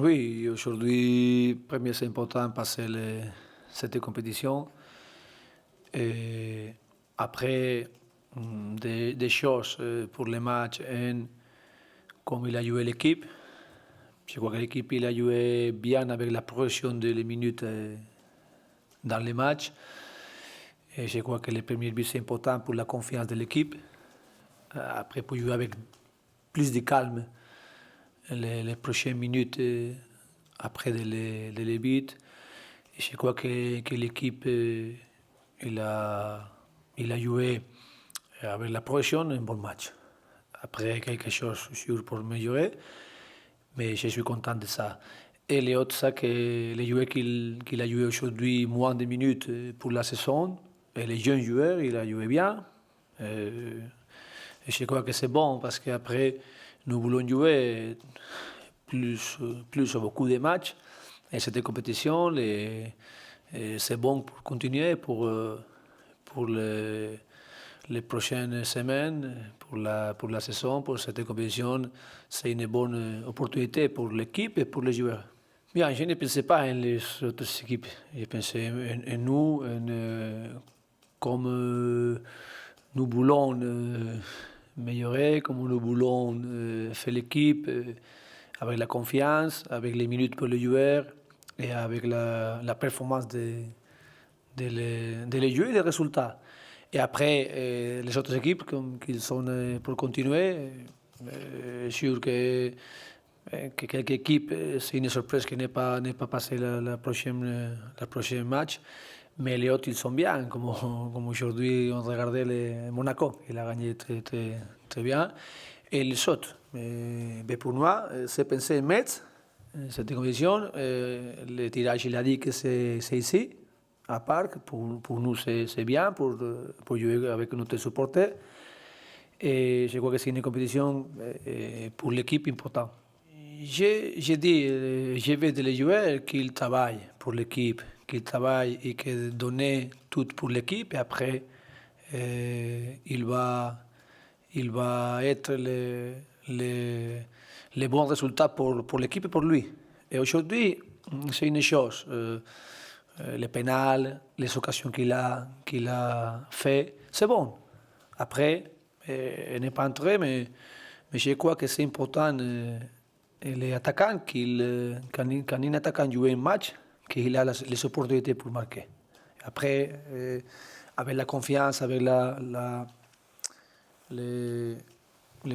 Oui, aujourd'hui, premier, c'est important de passer cette compétition. Et après, des choses pour les matchs, comme il a joué l'équipe. Je crois que l'équipe il a joué bien avec la progression des minutes dans les matchs. Et je crois que le premier but, c'est important pour la confiance de l'équipe. Après, pour jouer avec plus de calme les prochaines minutes après les buts. Et je crois que l'équipe il a joué avec la progression un bon match. Après, quelque chose sûr pour améliorer, mais je suis content de ça. Et les autres, ça, que les joueurs qu'il a joué aujourd'hui moins de minutes pour la saison, et les jeunes joueurs, il a joué bien. Et je crois que c'est bon parce qu'après, nous voulons jouer plus beaucoup de matchs. Et cette compétition, c'est bon pour continuer pour les prochaines semaines, pour la saison, pour cette compétition. C'est une bonne opportunité pour l'équipe et pour les joueurs. Bien, je ne pensais pas en les autres équipes. Je pensais en nous, comme nous voulons améliorer, comme nous voulons faire l'équipe, avec la confiance, avec les minutes pour les joueurs et avec la performance de les joueurs et les résultats. Et après, les autres équipes, comme qu'ils sont pour continuer, sûr que quelques équipes, c'est une surprise qui n'est pas passée la prochaine match. Mais les autres, ils sont bien. Comme aujourd'hui, on regardait Monaco. Il a gagné très bien. Et les autres. Mais pour moi, c'est pensé en Metz, cette compétition. Le tirage, il a dit que c'est ici, à Parc. Pour nous, c'est bien, pour jouer avec notre supporter. Et je crois que c'est une compétition pour l'équipe importante. J'ai dit, je vais de les joueurs qu'ils travaillent pour l'équipe, qu'ils travaillent et qu'ils donnent tout pour l'équipe. Et après, il va être les bons résultats pour l'équipe et pour lui. Et aujourd'hui, c'est une chose. Les pénals, les occasions qu'il a fait, c'est bon. Après, il n'est pas entré, mais je crois que c'est important. Les attaquants, quand un attaquant joue un match, qu'il a les opportunités pour marquer. Après, avec la confiance, avec les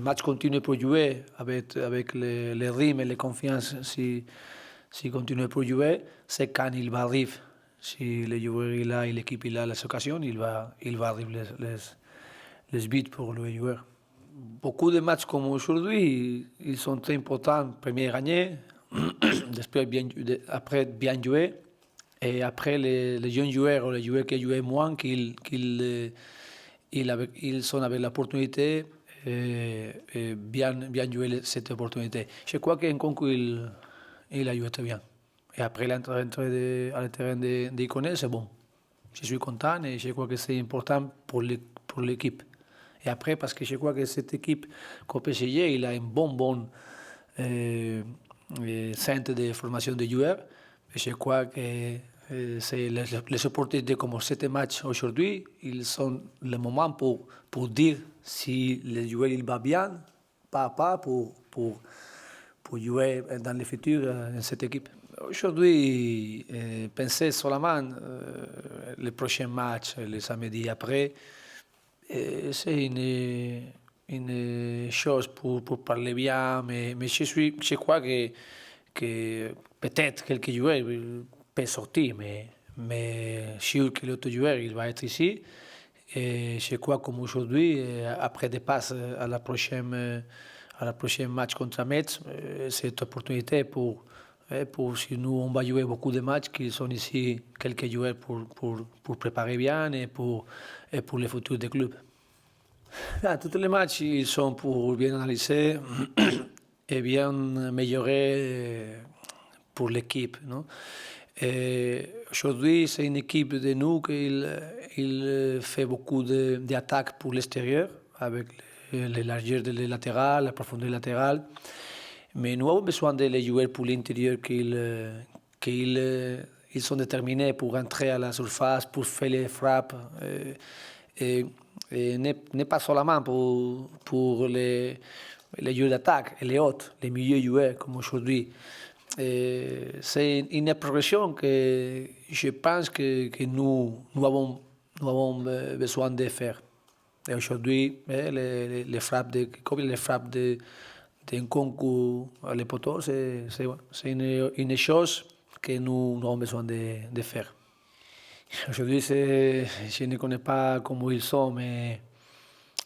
matchs continuent pour jouer, avec les rythmes et les confiances, si continue pour jouer, c'est quand il va arriver. Si le joueur il a et l'équipe il a les occasions, il va arriver les buts pour le joueur. Beaucoup de matchs comme aujourd'hui, ils sont très importants. Premier gagné, après bien joué, et après les jeunes joueurs ou les joueurs qui jouaient moins, ils sont avec l'opportunité bien jouer cette opportunité. Je crois qu'en concours, il a joué très bien. Et après l'entrée à le terrain d'Iconet, c'est bon. Je suis content et je crois que c'est important pour l'équipe. Et après, parce que je crois que cette équipe, qu'au PSG, il a un bon centre de formation de joueurs. Et je crois que c'est les opportunités comme cet match aujourd'hui, ils sont le moment pour dire si le joueur il va bien, pas à pas, pour jouer dans le futur dans cette équipe. Aujourd'hui, penser seulement les prochains matchs, les samedis après, c'est une chose pour parler bien, mais je crois que peut-être quelques joueurs peuvent sortir, mais sûr que l'autre joueur il va être ici. Et je crois comme aujourd'hui, après des passes à la prochaine match contre Metz, cette opportunité pour si nous on va jouer beaucoup de matchs, qu'ils sont ici quelques joueurs pour préparer bien et pour le futur des clubs. Tous les matchs ils sont pour bien analyser et bien améliorer pour l'équipe. Non? Aujourd'hui, c'est une équipe de nous qui fait beaucoup d'attaques pour l'extérieur, avec les largeurs des latérales, la profondeur latérale. Mais nous avons besoin de les joueurs pour l'intérieur qu'ils sont déterminés pour entrer à la surface, pour faire les frappes. Et n'est pas seulement pour les joueurs d'attaque, les autres, les milieux joueurs comme aujourd'hui. C'est une progression que je pense que nous avons besoin de faire. Et aujourd'hui, les frappes de Nkunku à l'époteau, c'est une chose que nous avons besoin de faire. Aujourd'hui, je ne connais pas comment ils sont, mais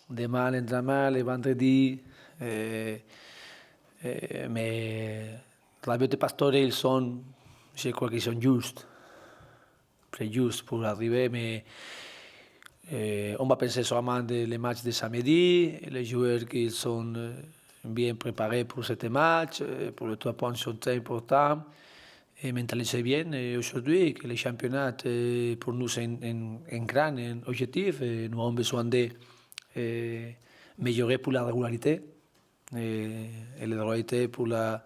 demain, l'entraînement, le vendredi, mais la de Pastore, je crois qu'ils sont justes, très justes pour arriver, mais on va penser seulement les matchs de samedi, les joueurs qui sont bien préparés pour ce match, pour les 3 points sont très importants, et mentaliser bien aujourd'hui que le championnat pour nous c'est un grand objectif, et nous avons besoin de améliorer pour la régularité, et la régularité pour la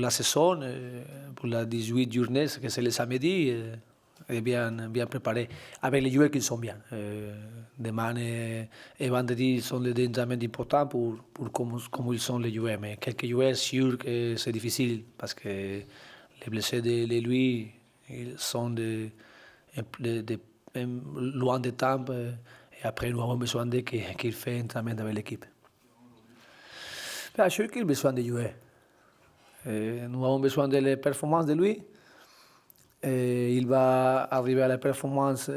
saison, pour la 18 journées, que c'est le samedi, et bien préparé, avec les joueurs qui sont bien. Demain et vendredi sont les entraînements importants pour comment ils sont les joueurs, mais quelques joueurs, sûr que c'est difficile, parce que les blessés de lui, ils sont loin de temps, et après nous avons besoin qu'il fasse un entraînement avec l'équipe. Bien sûr qu'il a besoin de jouer. Nous avons besoin de la performance de lui. Il va arriver à la performance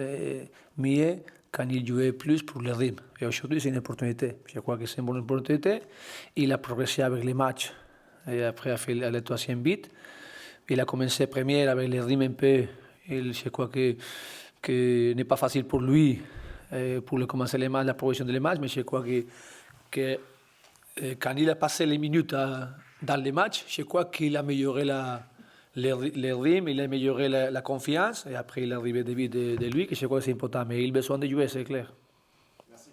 mieux quand il joue plus pour le rythme. Et aujourd'hui, c'est une opportunité. Je crois que c'est une bonne opportunité. Il a progressé avec les matchs. Et après, il a fait le 3e but. Il a commencé premier avec le rythme un peu. Je crois que n'est pas facile pour lui pour commencer les matchs, la progression des matchs. Mais je crois que quand il a passé les minutes dans les matchs, je crois qu'il a amélioré le rythme, il a amélioré la confiance, et après il est arrivé de lui, que je crois que c'est important, mais il a besoin de jouer, c'est clair.